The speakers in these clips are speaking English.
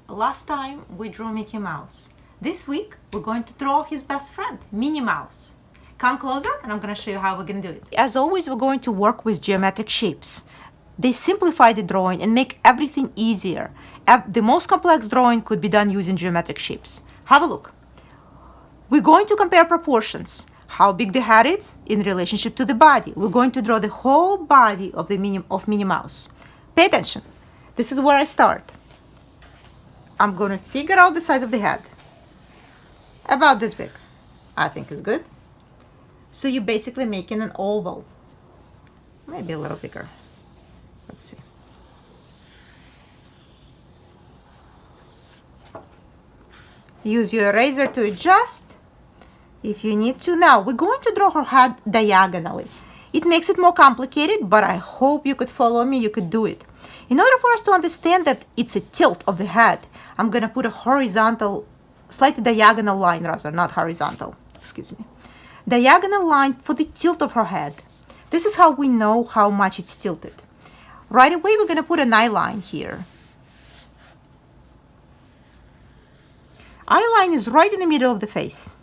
Last time we drew Mickey Mouse. This week we're going to draw his best friend, Minnie Mouse. Come closer and I'm going to show you how we're going to do it. As always, we're going to work with geometric shapes. They simplify the drawing and make everything easier. The most complex drawing could be done using geometric shapes. Have a look. We're going to compare proportions. How big the head is in relationship to the body. We're going to draw the whole body of Minnie Mouse. Pay attention. This is where I start. I'm going to figure out the size of the head. About this big. I think is good. So you're basically making an oval. Maybe a little bigger. Let's see. Use your eraser to adjust if you need to. Now, we're going to draw her head diagonally. It makes it more complicated, but I hope you could follow me, you could do it. In order for us to understand that it's a tilt of the head, I'm going to put a horizontal, slightly diagonal line rather, not horizontal, excuse me. Diagonal line for the tilt of her head. This is how we know how much it's tilted. Right away, we're going to put an eye line here. Eye line is right in the middle of the face.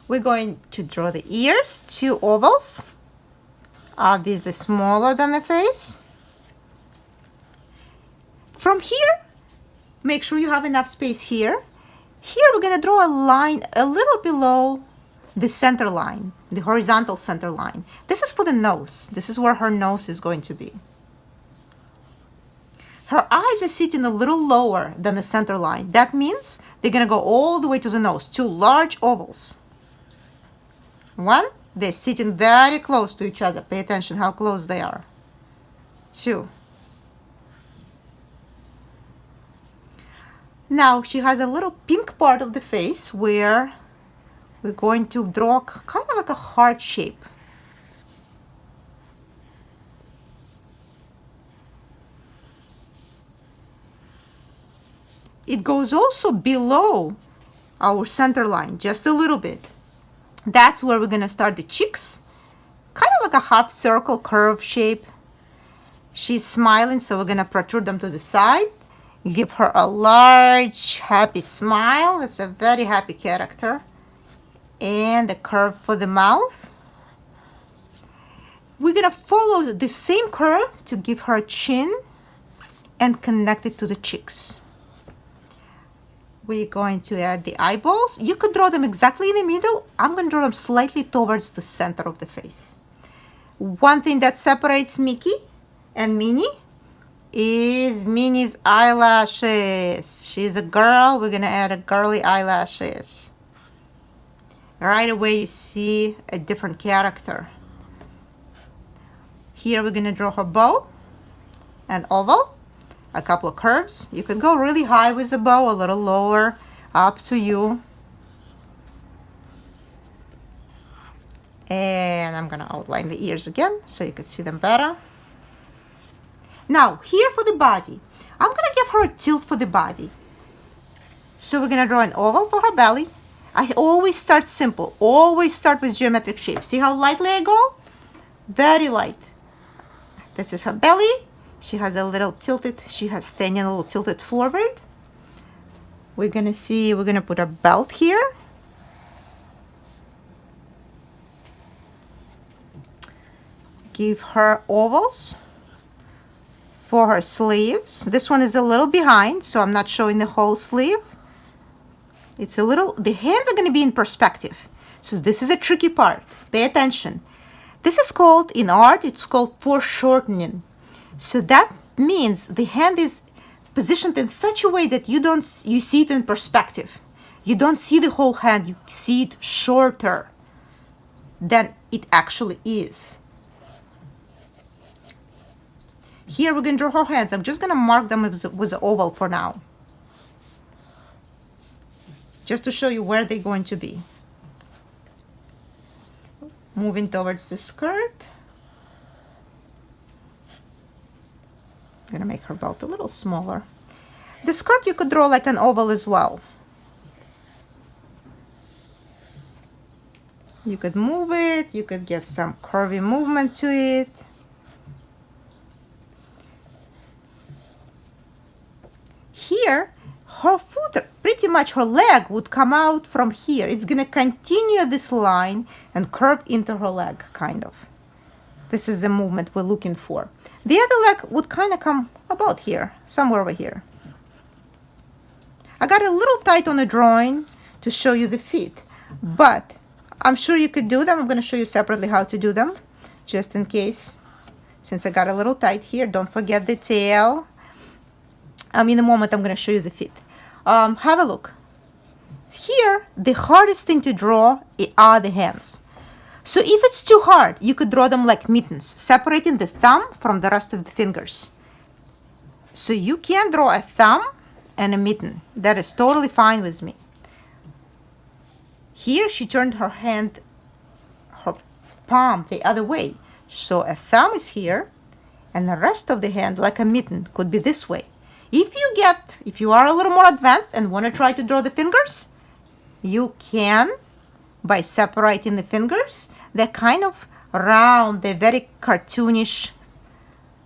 We're going to draw the ears, 2 ovals, obviously smaller than the face. From here, make sure you have enough space here. Here we're going to draw a line a little below the center line, the horizontal center line. This is for the nose. This is where her nose is going to be. Her eyes are sitting a little lower than the center line. That means they're going to go all the way to the nose. 2 large ovals. 1, they're sitting very close to each other. Pay attention how close they are. 2. Now she has a little pink part of the face where we're going to draw kind of like a heart shape. It goes also below our center line, just a little bit. That's where we're going to start the cheeks. Kind of like a half circle curve shape. She's smiling, so we're going to protrude them to the side. Give her a large, happy smile. It's a very happy character. And a curve for the mouth. We're going to follow the same curve to give her a chin and connect it to the cheeks. We're going to add the eyeballs. You could draw them exactly in the middle. I'm going to draw them slightly towards the center of the face. One thing that separates Mickey and Minnie is Minnie's eyelashes. She's a girl. We're going to add a girly eyelashes. Right away you see a different character. Here we're going to draw her bow, an oval, a couple of curves. You can go really high with the bow, a little lower, up to you. And I'm going to outline the ears again so you can see them better. Now, here for the body, I'm going to give her a tilt for the body. So we're going to draw an oval for her belly. I always start simple, always start with geometric shapes. See how lightly I go? Very light. This is her belly. She has a little tilted, she has standing a little tilted forward. We're going to put a belt here. Give her ovals for her sleeves. This one is a little behind, so I'm not showing the whole sleeve. It's a little, the hands are going to be in perspective. So this is a tricky part. Pay attention. This is called, in art, it's called foreshortening. So that means the hand is positioned in such a way that you see it in perspective. You don't see the whole hand, you see it shorter than it actually is. Here we're going to draw her hands. I'm just going to mark them with the oval for now. Just to show you where they're going to be. Moving towards the skirt. I'm going to make her belt a little smaller. The skirt you could draw like an oval as well. You could move it, you could give some curvy movement to it. here, her foot, pretty much her leg would come out from here. It's going to continue this line and curve into her leg, kind of. This is the movement we're looking for. The other leg would kind of come about here, somewhere over here. I got a little tight on the drawing to show you the feet, but I'm sure you could do them. I'm going to show you separately how to do them, just in case. Since I got a little tight here, don't forget the tail. In a moment, I'm going to show you the feet. Have a look. Here, the hardest thing to draw are the hands. So if it's too hard, you could draw them like mittens, separating the thumb from the rest of the fingers. So you can draw a thumb and a mitten. That is totally fine with me. Here, she turned her hand, her palm the other way. So a thumb is here, and the rest of the hand, like a mitten, could be this way. If you are a little more advanced and want to try to draw the fingers, you can by separating the fingers. They're kind of round, they're very cartoonish,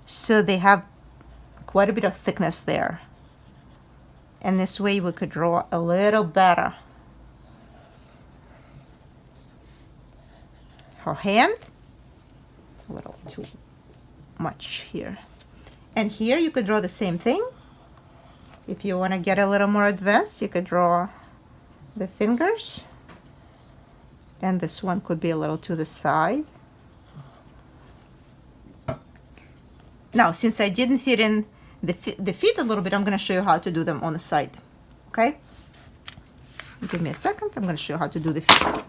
so they have quite a bit of thickness there. And this way we could draw a little better. Her hand, a little too much here. And here you could draw the same thing. If you want to get a little more advanced, you could draw the fingers. And this one could be a little to the side. Now, since I didn't fit in the feet a little bit, I'm going to show you how to do them on the side. Okay? Give me a second. I'm going to show you how to do the feet.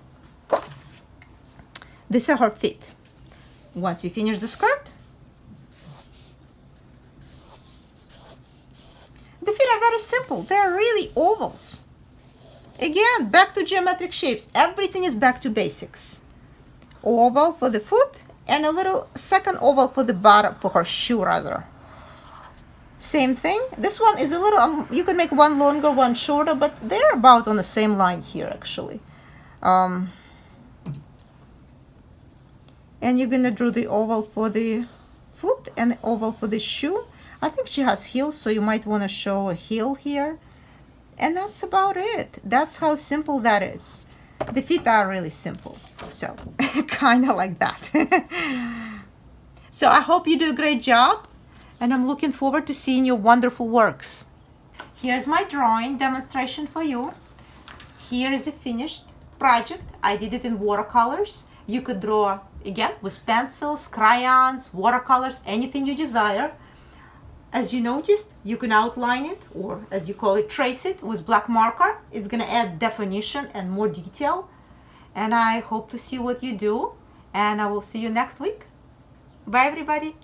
These are her feet. Once you finish the skirt, the feet are very simple. They're really ovals. Again, back to geometric shapes. Everything is back to basics. Oval for the foot and a little second oval for the bottom, for her shoe rather. Same thing. This one is a little, you can make one longer, one shorter, but they're about on the same line here actually. And you're gonna draw the oval for the foot and the oval for the shoe. I think she has heels, so you might want to show a heel here. And that's about it. That's how simple that is. The feet are really simple. So, kind of like that. So I hope you do a great job. And I'm looking forward to seeing your wonderful works. Here's my drawing demonstration for you. Here is a finished project. I did it in watercolors. You could draw, again, with pencils, crayons, watercolors, anything you desire. As you noticed, you can outline it, or as you call it, trace it with black marker. It's going to add definition and more detail. And I hope to see what you do. And I will see you next week. Bye, everybody.